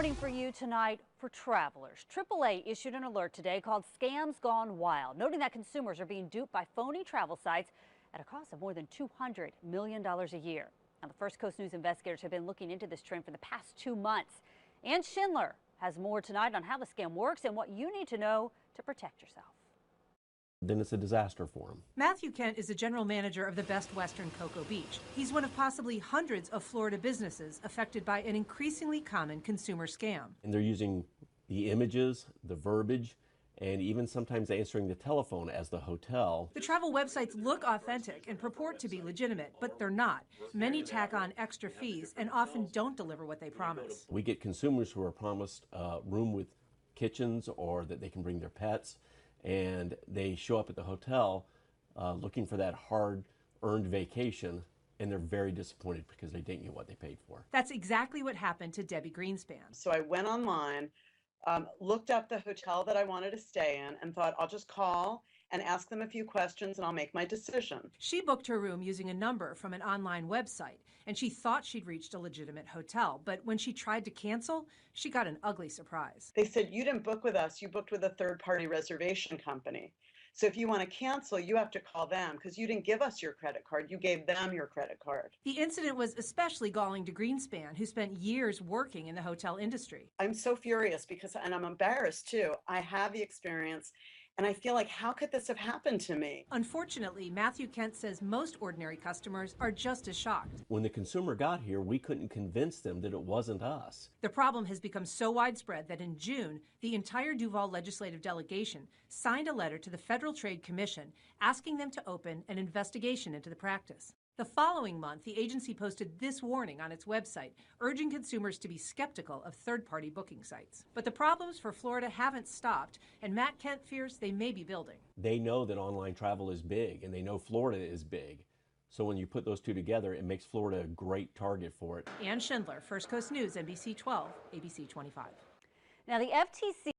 warning for you tonight for travelers. AAA issued an alert today called Scams Gone Wild, noting that consumers are being duped by phony travel sites at a cost of more than $200 million a year. Now, the First Coast News investigators have been looking into this trend for the past 2 months. Ann Schindler has more tonight on how the scam works and what you need to know to protect yourself. Then it's a disaster for them. Matthew Kent is the general manager of the Best Western Cocoa Beach. He's one of possibly hundreds of Florida businesses affected by an increasingly common consumer scam. And they're using the images, the verbiage, and even sometimes answering the telephone as the hotel. The travel websites look authentic and purport to be legitimate, but they're not. Many tack on extra fees and often don't deliver what they promise. We get consumers who are promised a room with kitchens or that they can bring their pets, and they show up at the hotel looking for that hard-earned vacation, and they're very disappointed because they didn't get what they paid for. That's exactly what happened to Debbie Greenspan. So I went online, looked up the hotel that I wanted to stay in, and thought I'll just call and ask them a few questions and I'll make my decision. She booked her room using a number from an online website, and she thought she'd reached a legitimate hotel. But when she tried to cancel, she got an ugly surprise. They said, "You didn't book with us, you booked with a third-party reservation company. So if you want to cancel, you have to call them because you didn't give us your credit card, you gave them your credit card." The incident was especially galling to Greenspan, who spent years working in the hotel industry. I'm so furious and I'm embarrassed too. I have the experience. And I feel like, how could this have happened to me? Unfortunately, Matthew Kent says most ordinary customers are just as shocked. When the consumer got here, we couldn't convince them that it wasn't us. The problem has become so widespread that in June, the entire Duval legislative delegation signed a letter to the Federal Trade Commission asking them to open an investigation into the practice. The following month, the agency posted this warning on its website, urging consumers to be skeptical of third-party booking sites. But the problems for Florida haven't stopped, and Matt Kent fears they may be building. They know that online travel is big, and they know Florida is big. So when you put those two together, it makes Florida a great target for it. Ann Schindler, First Coast News, NBC 12, ABC 25. Now, the FTC